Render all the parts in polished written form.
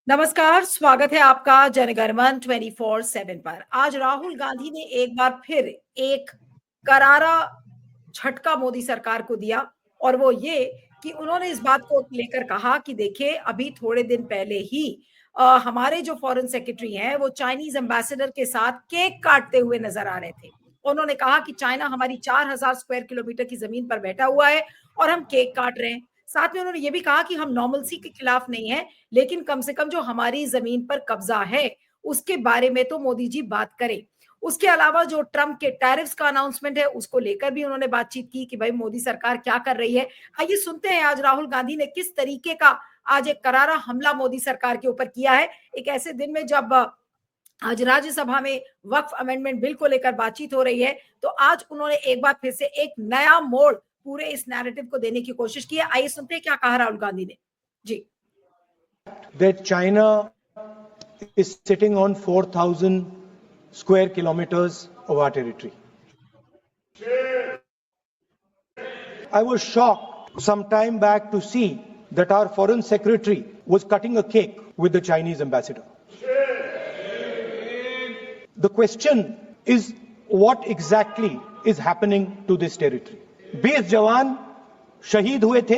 नमस्कार, स्वागत है आपका जनगणमन 24/7 पर। आज राहुल गांधी ने एक बार फिर एक करारा झटका मोदी सरकार को दिया और वो ये कि उन्होंने इस बात को लेकर कहा कि देखिए अभी थोड़े दिन पहले ही हमारे जो फॉरेन सेक्रेटरी हैं वो चाइनीज एम्बेसडर के साथ केक काटते हुए नजर आ रहे थे। उन्होंने कहा कि चाइना हमारी 4000 स्क्वायर किलोमीटर की जमीन पर बैठा हुआ है और हम केक काट रहे हैं। साथ में उन्होंने ये भी कहा कि हम नॉर्मलसी के खिलाफ नहीं है, लेकिन कम से कम जो हमारी जमीन पर कब्जा है उसके बारे में तो मोदी जी बात करें। उसके अलावा जो ट्रंप के टैरिफ्स का अनाउंसमेंट है उसको लेकर भी उन्होंने बातचीत की कि भाई मोदी सरकार क्या कर रही है। आइए सुनते हैं आज राहुल गांधी ने किस तरीके का आज एक करारा हमला मोदी सरकार के ऊपर किया है, एक ऐसे दिन में जब आज राज्यसभा में वक्फ अमेंडमेंट बिल को लेकर बातचीत हो रही है। तो आज उन्होंने एक बार फिर से एक नया मोड़ पूरे इस नैरेटिव को देने की कोशिश की है। आइए सुनते हैं क्या कहा राहुल गांधी ने। जी, that China is sitting on 4,000 square kilometers of our territory. I was shocked some time back to see that our foreign secretary was cutting a cake with the Chinese ambassador. The question is, what exactly is happening to this territory? 20 जवान शहीद हुए थे,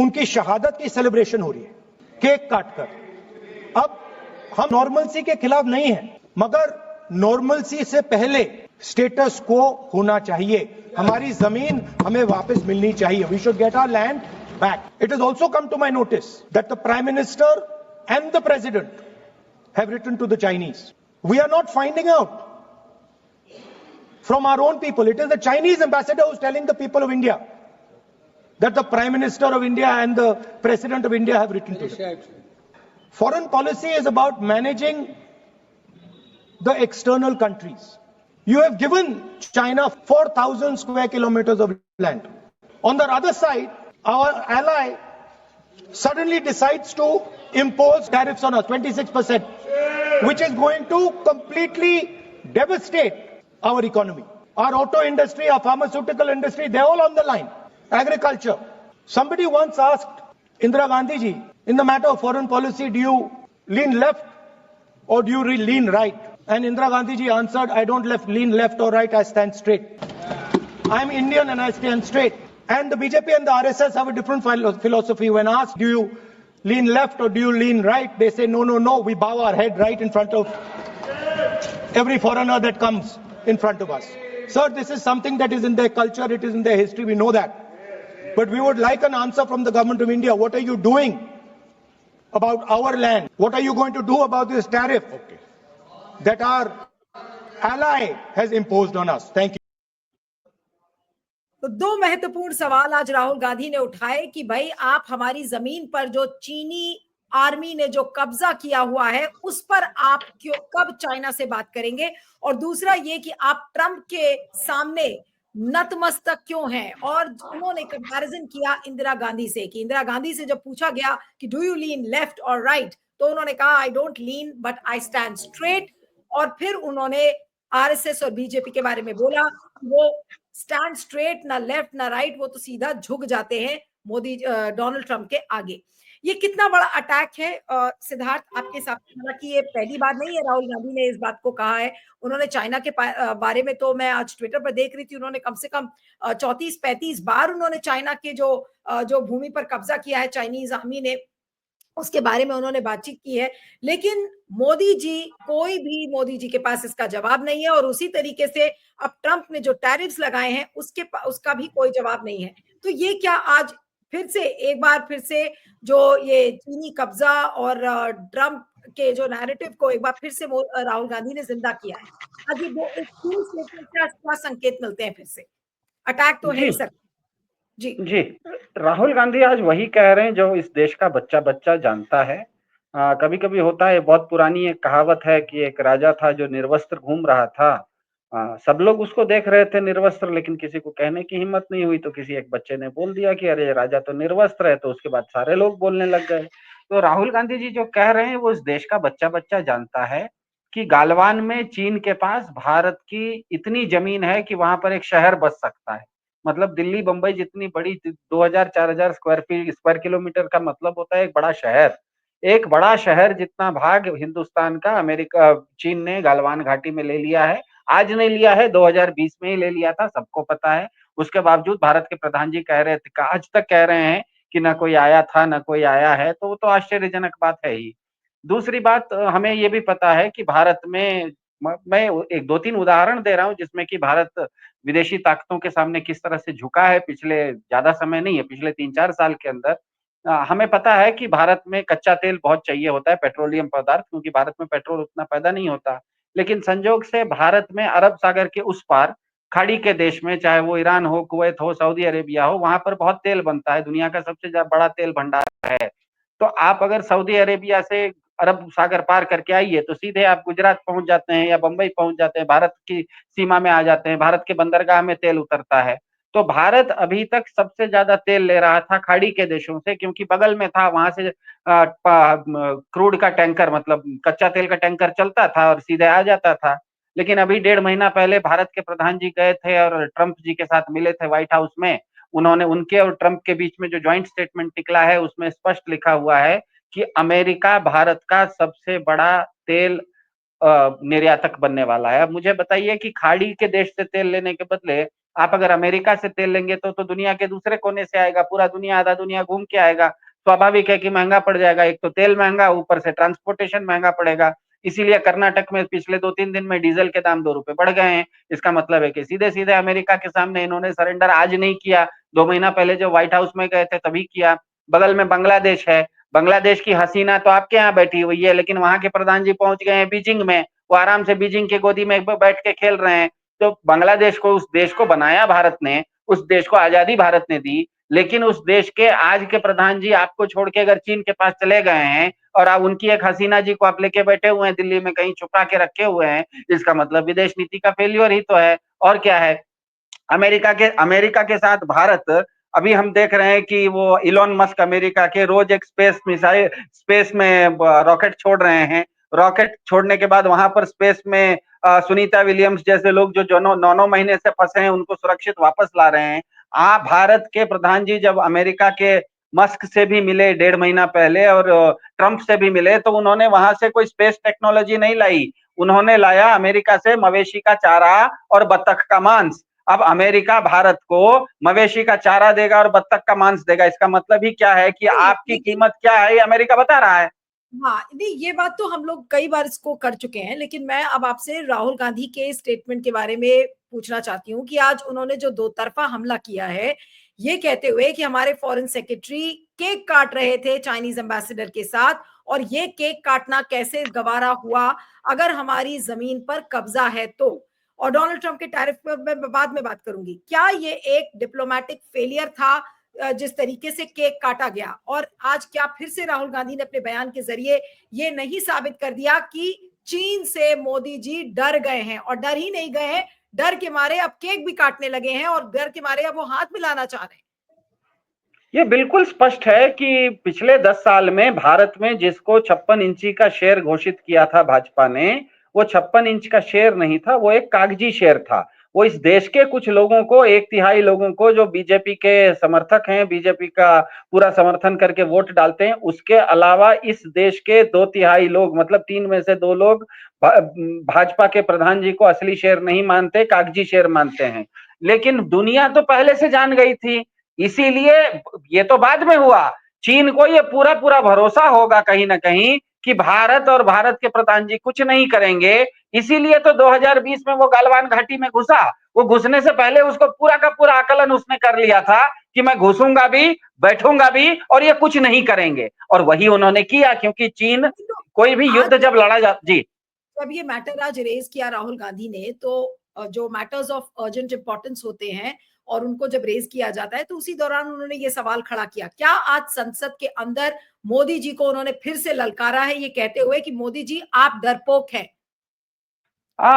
उनकी शहादत की celebration हो रही है केक काटकर। अब हम नॉर्मलसी के खिलाफ नहीं हैं, मगर नॉर्मलसी से पहले स्टेटस को होना चाहिए। हमारी जमीन हमें वापस मिलनी चाहिए। We should get our land back. It is also come to my notice that the prime minister and the president have written to the Chinese. We are not finding out from our own people. It is the Chinese ambassador who's telling the people of India that the Prime Minister of India and the President of India have written to them. Foreign policy is about managing the external countries. You have given China 4,000 square kilometers of land. On the other side, our ally suddenly decides to impose tariffs on us, 26%, which is going to completely devastate our economy. Our auto industry, our pharmaceutical industry, they're all on the line. Agriculture. Somebody once asked Indira Gandhi ji, in the matter of foreign policy, do you lean left or do you lean right? And Indira Gandhi ji answered, I don't lean left or right, I stand straight. I'm Indian and I stand straight. And the BJP and the RSS have a different philosophy. When asked, do you lean left or do you lean right? They say, no, no, no, we bow our head right in front of every foreigner that comes in front of us. Sir, this is something that is in their culture, it is in their history, we know that. But we would like an answer from the government of India. What are you doing about our land? What are you going to do about this tariff that our ally has imposed on us? Thank you. तो दो महत्वपूर्ण सवाल आज राहुल गांधी ने उठाए कि भाई आप हमारी जमीन पर जो चीनी आर्मी ने जो कब्जा किया हुआ है उस पर आप क्यों कब चाइना से बात करेंगे, और दूसरा ये कि आप ट्रंप के सामने नतमस्तक क्यों हैं। और उन्होंने कंपैरिजन किया इंदिरा गांधी से कि इंदिरा गांधी से जब पूछा गया कि डू यू लीन लेफ्ट और राइट, तो उन्होंने कहा I don't lean but I stand straight. और फिर उन्होंने आरएसएस और बीजेपी के बारे में बोला, वो स्टैंड स्ट्रेट, ना लेफ्ट ना राइट, वो तो सीधा झुक जाते हैं मोदी डोनाल्ड ट्रंप के आगे। ये कितना बड़ा अटैक है सिद्धार्थ आपके हिसाब से? हालांकि ये पहली बार नहीं है राहुल गांधी ने इस बात को कहा है। उन्होंने चाइना के बारे में, तो मैं आज ट्विटर पर देख रही थी, उन्होंने कम से कम 34-35 बार उन्होंने चाइना के जो भूमि पर कब्जा किया है चाइनीज आर्मी ने, उसके बारे में उन्होंने बातचीत की है। लेकिन मोदी जी के पास इसका जवाब नहीं है, और उसी तरीके से अब ट्रंप ने जो टैरिफ्स लगाए हैं उसका भी कोई जवाब नहीं है। तो ये क्या आज फिर से एक बार फिर से जो ये चीनी कब्जा और ट्रंप के जो नैरेटिव को एक बार फिर से राहुल गांधी ने जिंदा किया है? आज ये वो एक क्या संकेत मिलते हैं फिर से? अटैक तो है ही सर। जी जी, राहुल गांधी आज वही कह रहे हैं जो इस देश का बच्चा बच्चा जानता है। कभी कभी होता है, बहुत पुरानी एक कहावत है कि एक राजा था जो निर्वस्त्र घूम रहा था। सब लोग उसको देख रहे थे निर्वस्त्र, लेकिन किसी को कहने की हिम्मत नहीं हुई, तो किसी एक बच्चे ने बोल दिया कि अरे राजा तो निर्वस्त्र है, तो उसके बाद सारे लोग बोलने लग गए। तो राहुल गांधी जी जो कह रहे हैं वो इस देश का बच्चा बच्चा जानता है कि गालवान में चीन के पास भारत की इतनी जमीन है कि वहां पर एक शहर बस सकता है। मतलब दिल्ली बंबई जितनी बड़ी 2000-4000 स्क्वायर किलोमीटर का मतलब होता है एक बड़ा शहर। एक बड़ा शहर जितना भाग हिंदुस्तान का अमेरिका चीन ने गलवान घाटी में ले लिया है। आज नहीं लिया है, 2020 में ही ले लिया था, सबको पता है। उसके बावजूद भारत के प्रधान जी कह रहे थे, आज तक कह रहे हैं कि ना कोई आया था ना कोई आया है, तो वो तो आश्चर्यजनक बात है ही। दूसरी बात, हमें ये भी पता है कि भारत में मैं एक दो तीन उदाहरण दे रहा हूँ जिसमें कि भारत विदेशी ताकतों के सामने किस तरह से झुका है, पिछले ज्यादा समय नहीं है, पिछले 3-4 साल के अंदर। हमें पता है कि भारत में कच्चा तेल बहुत चाहिए होता है, पेट्रोलियम पदार्थ, क्योंकि भारत में पेट्रोल उतना पैदा नहीं होता। लेकिन संजोग से भारत में अरब सागर के उस पार खाड़ी के देश में, चाहे वो ईरान हो, कुवैत हो, सऊदी अरेबिया हो, वहां पर बहुत तेल बनता है, दुनिया का सबसे बड़ा तेल भंडार है। तो आप अगर सऊदी अरेबिया से अरब सागर पार करके आइए तो सीधे आप गुजरात पहुंच जाते हैं या बंबई पहुंच जाते हैं, भारत की सीमा में आ जाते हैं, भारत के बंदरगाह में तेल उतरता है। तो भारत अभी तक सबसे ज्यादा तेल ले रहा था खाड़ी के देशों से, क्योंकि बगल में था, वहां से क्रूड का टैंकर, मतलब कच्चा तेल का टैंकर चलता था और सीधे आ जाता था। लेकिन अभी 1.5 महीना पहले भारत के प्रधान जी गए थे और ट्रंप जी के साथ मिले थे व्हाइट हाउस में। उन्होंने, उनके और ट्रंप के बीच में जो ज्वाइंट स्टेटमेंट निकला है उसमें स्पष्ट लिखा हुआ है कि अमेरिका भारत का सबसे बड़ा तेल निर्यातक बनने वाला है। अब मुझे बताइए कि खाड़ी के देश से तेल लेने के बदले आप अगर अमेरिका से तेल लेंगे तो दुनिया के दूसरे कोने से आएगा, पूरा दुनिया, आधा दुनिया घूम के आएगा। स्वाभाविक है कि महंगा पड़ जाएगा, एक तो तेल महंगा, ऊपर से ट्रांसपोर्टेशन महंगा पड़ेगा। इसीलिए कर्नाटक में पिछले 2-3 दिन में डीजल के दाम 2 रुपए बढ़ गए हैं। इसका मतलब है कि सीधे सीधे अमेरिका के सामने इन्होंने सरेंडर आज नहीं किया, 2 महीना पहले जब व्हाइट हाउस में गए थे तभी किया। बगल में बांग्लादेश है, बांग्लादेश की हसीना तो आपके यहाँ बैठी हुई है, लेकिन वहां के प्रधान जी पहुंच गए हैं बीजिंग में, वो आराम से बीजिंग के गोदी में बैठ के खेल रहे हैं। तो बांग्लादेश को, उस देश को बनाया भारत ने, उस देश को आजादी भारत ने दी, लेकिन उस देश के आज के प्रधान जी आपको छोड़ के अगर चीन के पास चले गए हैं और आप उनकी एक हसीना जी को आप लेके बैठे हुए हैं दिल्ली में, कहीं छुपा के रखे हुए हैं, इसका मतलब विदेश नीति का फेल्योर ही तो है, और क्या है। अमेरिका के साथ भारत, अभी हम देख रहे हैं कि वो इलॉन मस्क अमेरिका के रोज एक स्पेस में रॉकेट छोड़ रहे हैं। रॉकेट छोड़ने के बाद वहां पर स्पेस में सुनीता विलियम्स जैसे लोग जो 9-9 महीने से फंसे हैं उनको सुरक्षित वापस ला रहे हैं। भारत के प्रधान जी जब अमेरिका के मस्क से भी मिले 1.5 महीना पहले और ट्रंप से भी मिले, तो उन्होंने वहां से कोई स्पेस टेक्नोलॉजी नहीं लाई, उन्होंने लाया अमेरिका से मवेशी का चारा और बत्तख का मांस। अब अमेरिका भारत को मवेशी का चारा देगा और बत्तख का मांस देगा, इसका मतलब ही क्या है कि आपकी कीमत क्या है ये अमेरिका बता रहा है। हाँ, नहीं, ये बात तो हम लोग कई बार इसको कर चुके हैं, लेकिन मैं अब आपसे राहुल गांधी के स्टेटमेंट के बारे में पूछना चाहती हूँ कि आज उन्होंने जो दो तरफा हमला किया है, ये कहते हुए कि हमारे फॉरेन सेक्रेटरी केक काट रहे थे चाइनीज एम्बेसडर के साथ, और ये केक काटना कैसे गवारा हुआ अगर हमारी जमीन पर कब्जा है तो। और डोनाल्ड ट्रंप के टैरिफ पर मैं बाद में बात करूंगी। क्या ये एक डिप्लोमेटिक फेलियर था जिस तरीके से केक काटा गया, और आज क्या फिर से राहुल गांधी ने अपने बयान के जरिए ये नहीं साबित कर दिया कि चीन से मोदी जी डर गए हैं, और डर ही नहीं गए हैं, डर के मारे अब केक भी काटने लगे हैं और डर के मारे अब वो हाथ मिलाना चाह रहे हैं। ये बिल्कुल स्पष्ट है कि पिछले 10 साल में भारत में जिसको 56 इंची का शेयर घोषित किया था भाजपा ने, वो 56 इंच का शेयर नहीं था, वो एक कागजी शेयर था। वो इस देश के कुछ लोगों को, 1/3 लोगों को जो बीजेपी के समर्थक हैं, बीजेपी का पूरा समर्थन करके वोट डालते हैं, उसके अलावा इस देश के 2/3 लोग, मतलब 3 में से 2 लोग भाजपा के प्रधान जी को असली शेयर नहीं मानते, कागजी शेयर मानते हैं। लेकिन दुनिया तो पहले से जान गई थी, इसीलिए ये तो बाद में हुआ। चीन को ये पूरा पूरा भरोसा होगा कहीं ना कहीं कि भारत और भारत के प्रधान जी कुछ नहीं करेंगे, इसीलिए तो 2020 में वो गलवान घाटी में घुसा। वो घुसने से पहले उसको पूरा का पूरा आकलन उसने कर लिया था कि मैं घुसूंगा भी, बैठूंगा भी, और ये कुछ नहीं करेंगे, और वही उन्होंने किया, क्योंकि चीन कोई भी युद्ध जब लड़ा जा, जी, जब ये मैटर आज रेज किया राहुल गांधी ने, तो जो मैटर्स ऑफ अर्जेंट इंपॉर्टेंस होते हैं और उनको जब रेज किया जाता है तो उसी दौरान उन्होंने ये सवाल खड़ा किया। क्या आज संसद के अंदर मोदी जी को उन्होंने फिर से ललकारा है, ये कहते हुए कि मोदी जी आप डरपोक हैं?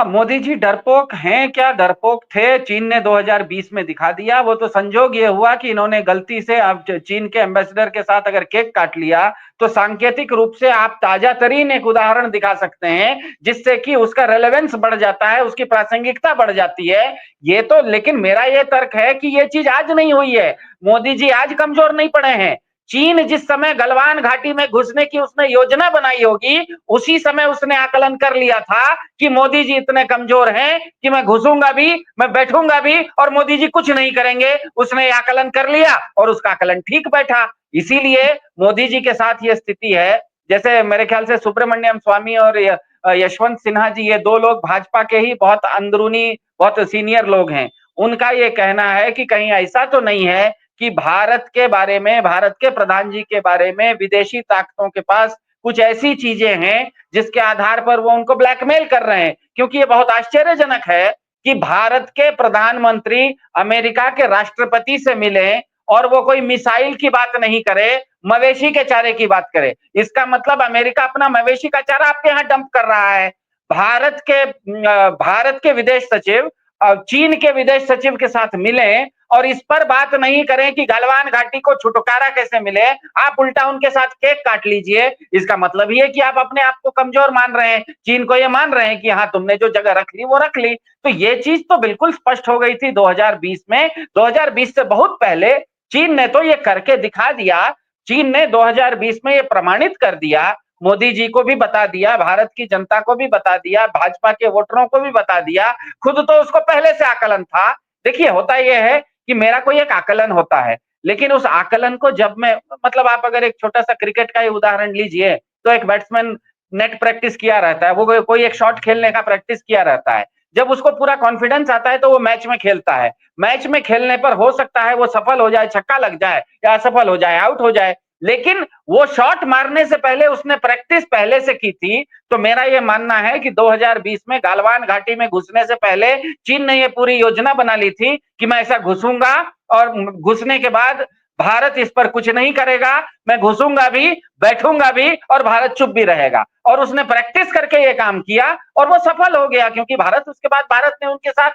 मोदी जी डरपोक हैं क्या, डरपोक थे, चीन ने 2020 में दिखा दिया। वो तो संजोग ये हुआ कि इन्होंने गलती से, अब चीन के एम्बेसडर के साथ अगर केक काट लिया तो सांकेतिक रूप से आप ताजा तरीन एक उदाहरण दिखा सकते हैं जिससे कि उसका रेलेवेंस बढ़ जाता है, उसकी प्रासंगिकता बढ़ जाती है। ये तो, लेकिन मेरा ये तर्क है कि ये चीज आज नहीं हुई है, मोदी जी आज कमजोर नहीं पड़े हैं। चीन जिस समय गलवान घाटी में घुसने की उसने योजना बनाई होगी, उसी समय उसने आकलन कर लिया था कि मोदी जी इतने कमजोर हैं कि मैं घुसूंगा भी, मैं बैठूंगा भी और मोदी जी कुछ नहीं करेंगे। उसने आकलन कर लिया और उसका आकलन ठीक बैठा। इसीलिए मोदी जी के साथ ये स्थिति है। जैसे मेरे ख्याल से सुब्रमण्यम स्वामी और यशवंत सिन्हा जी, ये दो लोग भाजपा के ही बहुत अंदरूनी, बहुत सीनियर लोग हैं। उनका ये कहना है कि कहीं ऐसा तो नहीं है कि भारत के बारे में, भारत के प्रधान जी के बारे में विदेशी ताकतों के पास कुछ ऐसी चीजें हैं जिसके आधार पर वो उनको ब्लैकमेल कर रहे हैं। क्योंकि ये बहुत आश्चर्यजनक है कि भारत के प्रधानमंत्री अमेरिका के राष्ट्रपति से मिले और वो कोई मिसाइल की बात नहीं करे, मवेशी के चारे की बात करे। इसका मतलब अमेरिका अपना मवेशी का चारा आपके यहाँ डंप कर रहा है। भारत के विदेश सचिव चीन के विदेश सचिव के साथ मिले और इस पर बात नहीं करें कि गलवान घाटी को छुटकारा कैसे मिले, आप उल्टा उनके साथ केक काट लीजिए। इसका मतलब ये है कि आप अपने आप को कमजोर मान रहे हैं, चीन को ये मान रहे हैं कि हाँ तुमने जो जगह रख ली वो रख ली। तो ये चीज तो बिल्कुल स्पष्ट हो गई थी 2020 में। 2020 से बहुत पहले चीन ने तो ये करके दिखा दिया। चीन ने 2020 में ये प्रमाणित कर दिया, मोदी जी को भी बता दिया, भारत की जनता को भी बता दिया, भाजपा के वोटरों को भी बता दिया। खुद तो उसको पहले से आकलन था। देखिए होता यह है कि मेरा कोई एक आकलन होता है, लेकिन उस आकलन को जब मैं, मतलब आप अगर एक छोटा सा क्रिकेट का ही उदाहरण लीजिए, तो एक बैट्समैन नेट प्रैक्टिस किया रहता है, वो कोई एक शॉट खेलने का प्रैक्टिस किया रहता है। जब उसको पूरा कॉन्फिडेंस आता है तो वो मैच में खेलता है। मैच में खेलने पर हो सकता है वो सफल हो जाए, छक्का लग जाए, या असफल हो जाए, आउट हो जाए, लेकिन वो शॉट मारने से पहले उसने प्रैक्टिस पहले से की थी। तो मेरा ये मानना है कि 2020 में गलवान घाटी में घुसने से पहले चीन ने ये पूरी योजना बना ली थी कि मैं ऐसा घुसूंगा और घुसने के बाद भारत इस पर कुछ नहीं करेगा, मैं घुसूंगा भी, बैठूंगा भी और भारत चुप भी रहेगा। और उसने प्रैक्टिस करके ये काम किया और वो सफल हो गया, क्योंकि भारत उसके बाद भारत ने उनके साथ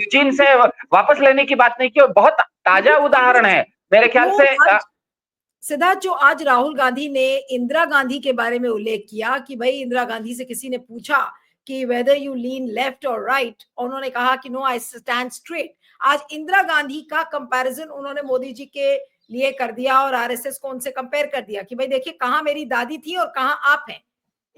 चीन से वापस लेने की बात नहीं की। बहुत ताजा उदाहरण है मेरे ख्याल से। सिद्धार्थ, जो आज राहुल गांधी ने इंदिरा गांधी के बारे में उल्लेख किया कि भाई इंदिरा गांधी से किसी ने पूछा कि वेदर यू लीन लेफ्ट और राइट, उन्होंने कहा कि नो आई स्टैंड स्ट्रेट। आज इंदिरा गांधी का कंपैरिजन उन्होंने मोदी जी के लिए कर दिया और आरएसएस को उनसे कंपेयर कर दिया कि भाई देखिए कहां मेरी दादी थी और कहां आप हैं।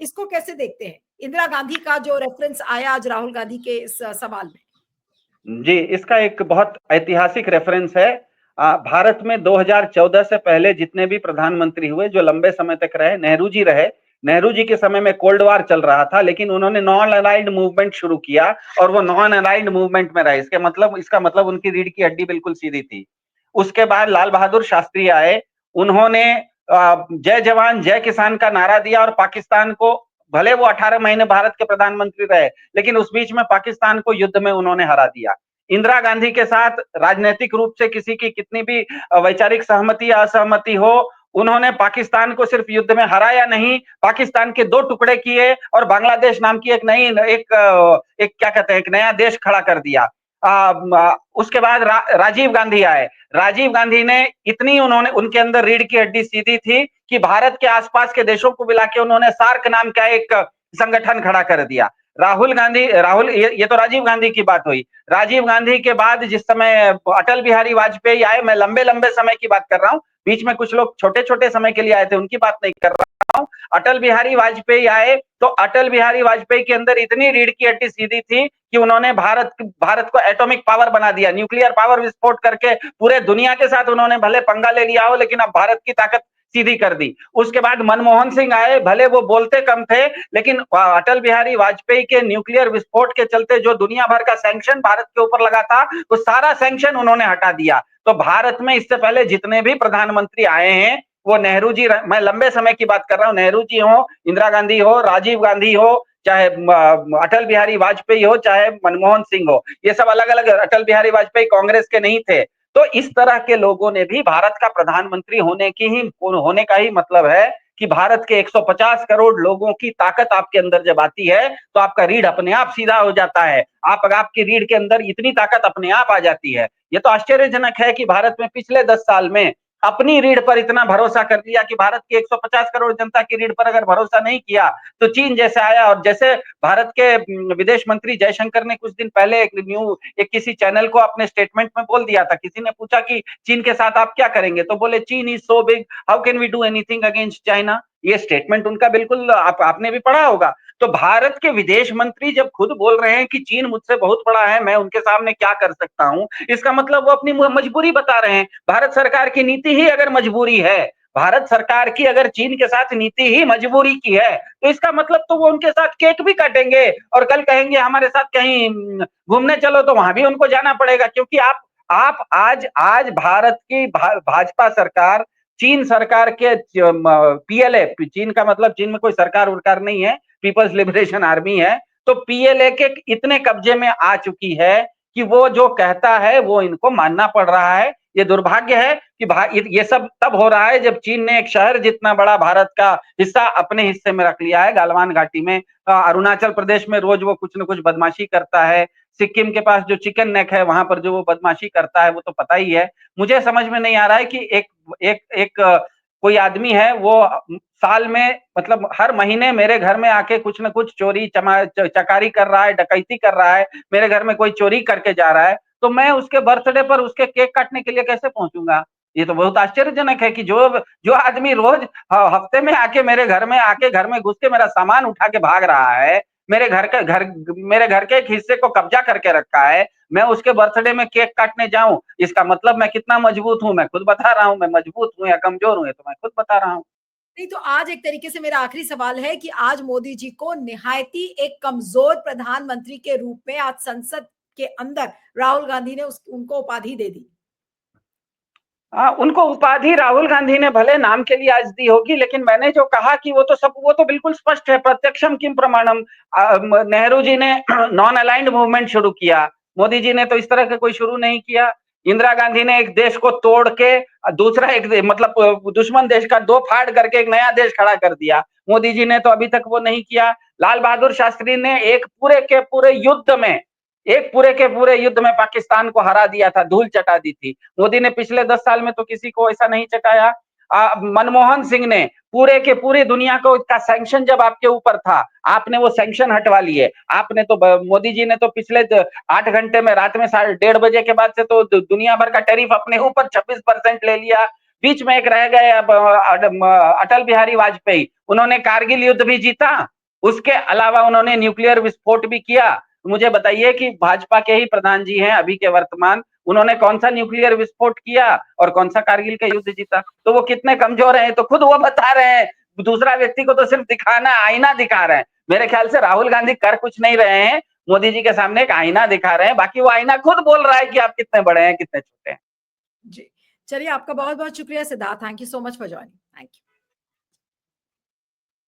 इसको कैसे देखते हैं? इंदिरा गांधी का जो रेफरेंस आया आज राहुल गांधी के इस सवाल में। जी, इसका एक बहुत ऐतिहासिक रेफरेंस है। भारत में 2014 से पहले जितने भी प्रधानमंत्री हुए जो लंबे समय तक रहे, नेहरू जी रहे। नेहरू जी के समय में कोल्ड वार चल रहा था, लेकिन उन्होंने नॉन अलाइंड मूवमेंट शुरू किया और वो नॉन अलाइंड मूवमेंट में रहे। इसका मतलब उनकी रीढ़ की हड्डी बिल्कुल सीधी थी। उसके बाद लाल बहादुर शास्त्री आए, उन्होंने जय जवान जय किसान का नारा दिया और पाकिस्तान को, भले वो 18 महीने भारत के प्रधानमंत्री रहे, लेकिन उस बीच में पाकिस्तान को युद्ध में उन्होंने हरा दिया। इंदिरा गांधी के साथ राजनीतिक रूप से किसी की कितनी भी वैचारिक सहमति या असहमति हो, उन्होंने पाकिस्तान को सिर्फ युद्ध में हराया नहीं, पाकिस्तान के 2 टुकड़े किए और बांग्लादेश नाम की एक क्या कहते हैं, एक नया देश खड़ा कर दिया। उसके बाद राजीव गांधी आए। राजीव गांधी ने इतनी, उन्होंने, उनके अंदर रीढ़ की हड्डी सीधी थी कि भारत के आसपास के देशों को मिला के उन्होंने सार्क नाम का एक संगठन खड़ा कर दिया। ये तो राजीव गांधी की बात हुई। राजीव गांधी के बाद जिस समय अटल बिहारी वाजपेयी आए, मैं लंबे लंबे समय की बात कर रहा हूँ, बीच में कुछ लोग छोटे छोटे समय के लिए आए थे, उनकी बात नहीं कर रहा हूँ। अटल बिहारी वाजपेयी आए तो अटल बिहारी वाजपेयी के अंदर इतनी रीढ़ की हड्डी सीधी थी कि उन्होंने भारत को एटॉमिक पावर बना दिया, न्यूक्लियर पावर विस्फोट करके पूरे दुनिया के साथ उन्होंने भले पंगा ले लिया हो, लेकिन अब भारत की ताकत सीधी कर दी। उसके बाद मनमोहन सिंह आए, भले वो बोलते कम थे, लेकिन अटल बिहारी वाजपेयी के न्यूक्लियर विस्फोट के चलते जो दुनिया भर का सैंक्शन भारत के ऊपर लगा था, वो सारा सैंक्शन उन्होंने हटा दिया। तो भारत में इससे पहले जितने भी प्रधानमंत्री आए हैं, वो नेहरू जी, मैं लंबे समय की बात कर रहा हूँ, नेहरू जी हो, इंदिरा गांधी हो, राजीव गांधी हो, चाहे अटल बिहारी वाजपेयी हो, चाहे मनमोहन सिंह हो, ये सब अलग अलग, अटल बिहारी वाजपेयी कांग्रेस के नहीं थे। तो इस तरह के लोगों ने भी भारत का प्रधानमंत्री होने का ही मतलब है कि भारत के 150 करोड़ लोगों की ताकत आपके अंदर जब आती है तो आपका रीढ़ अपने आप सीधा हो जाता है। आपकी रीढ़ के अंदर इतनी ताकत अपने आप आ जाती है। ये तो आश्चर्यजनक है कि भारत में पिछले 10 साल में अपनी रीढ़ पर इतना भरोसा कर लिया कि भारत की 150 करोड़ जनता की रीढ़ पर अगर भरोसा नहीं किया तो चीन जैसे आया। और जैसे भारत के विदेश मंत्री जयशंकर ने कुछ दिन पहले एक किसी चैनल को अपने स्टेटमेंट में बोल दिया था, किसी ने पूछा कि चीन के साथ आप क्या करेंगे, तो बोले चीन is so big, how can we do anything against China. ये स्टेटमेंट उनका बिल्कुल आपने भी पढ़ा होगा। तो भारत के विदेश मंत्री जब खुद बोल रहे हैं कि चीन मुझसे बहुत बड़ा है, मैं उनके सामने क्या कर सकता हूं, इसका मतलब वो अपनी मजबूरी बता रहे हैं। भारत सरकार की नीति ही अगर मजबूरी है, भारत सरकार की अगर चीन के साथ नीति ही मजबूरी की है, तो इसका मतलब तो वो उनके साथ केक भी काटेंगे और कल कहेंगे हमारे साथ कहीं घूमने चलो, तो वहां भी उनको जाना पड़ेगा। क्योंकि आप आज भारत की भाजपा सरकार चीन सरकार के पीएलए, चीन का मतलब चीन में कोई सरकार उरकार नहीं है, पीपल्स लिबरेशन आर्मी है, तो पीएलए के इतने कब्जे में आ चुकी है कि वो जो कहता है वो इनको मानना पड़ रहा है। ये दुर्भाग्य है कि ये सब तब हो रहा है जब चीन ने एक शहर जितना बड़ा भारत का हिस्सा अपने हिस्से में रख लिया है, गालवान घाटी में। अरुणाचल प्रदेश में रोज वो कुछ न कुछ बदमाशी करता है, सिक्किम के पास जो चिकन नेक है वहां पर जो वो बदमाशी करता है वो तो पता ही है। मुझे समझ में नहीं आ रहा है कि एक कोई आदमी है वो साल में मतलब हर महीने मेरे घर में आके कुछ न कुछ चोरी चकारी कर रहा है, डकैती कर रहा है, मेरे घर में कोई चोरी करके जा रहा है, तो मैं उसके बर्थडे पर उसके केक काटने के लिए कैसे पहुंचूंगा। ये तो बहुत आश्चर्यजनक है कि जो आदमी रोज हफ्ते में आके मेरे घर में आके घर में घुस के मेरा सामान उठा के भाग रहा है, मेरे घर के एक हिस्से को कब्जा करके रखा है, मैं उसके बर्थडे में केक काटने जाऊं, इसका मतलब मैं कितना मजबूत हूं। मैं खुद बता रहा हूं, मैं मजबूत हूं या कमजोर हूं, ये तो मैं खुद बता रहा हूं। नहीं, तो आज एक तरीके से मेरा आखिरी सवाल है कि आज मोदी जी को निहायती एक कमजोर प्रधानमंत्री के रूप में आज संसद के अंदर राहुल गांधी ने उनको उपाधि दे दी। उनको उपाधि राहुल गांधी ने भले नाम के लिए आज दी होगी, लेकिन मैंने जो कहा कि वो तो बिल्कुल स्पष्ट है, प्रत्यक्षम किम प्रमाणम। नेहरू जी ने नॉन अलाइंड मूवमेंट शुरू किया, मोदी जी ने तो इस तरह का कोई शुरू नहीं किया। इंदिरा गांधी ने एक देश को तोड़ के दूसरा एक मतलब दुश्मन देश का दो फाड़ करके एक नया देश खड़ा कर दिया, मोदी जी ने तो अभी तक वो नहीं किया। लाल बहादुर शास्त्री ने एक पूरे के पूरे युद्ध में, एक पूरे के पूरे युद्ध में पाकिस्तान को हरा दिया था, धूल चटा दी थी। मोदी ने पिछले 10 साल में तो किसी को ऐसा नहीं चटाया। मनमोहन सिंह ने पूरे के पूरी दुनिया को इसका सैंक्शन जब आपके ऊपर था, आपने वो सैंक्शन हटवा लिए। आपने तो मोदी जी ने तो पिछले 8 घंटे में रात में 1:30 बजे के बाद से तो दुनिया भर का टैरिफ अपने ऊपर 26% ले लिया। बीच में एक रह गए अटल बिहारी वाजपेयी, उन्होंने कारगिल युद्ध भी जीता, उसके अलावा उन्होंने न्यूक्लियर विस्फोट भी किया। मुझे बताइए कि भाजपा के ही प्रधान जी हैं अभी के वर्तमान, उन्होंने कौन सा न्यूक्लियर विस्फोट किया और कौन सा कारगिल का युद्ध जीता। तो वो कितने कमजोर हैं तो खुद वो बता रहे हैं, दूसरा व्यक्ति को तो सिर्फ दिखाना, आईना दिखा रहे हैं। मेरे ख्याल से राहुल गांधी कर कुछ नहीं रहे हैं, मोदी जी के सामने एक आईना दिखा रहे हैं, बाकी वो आईना खुद बोल रहा है कि आप कितने बड़े हैं कितने छोटे हैं। जी, चलिए, आपका बहुत बहुत शुक्रिया Siddharth, thank you so much for joining. Thank you.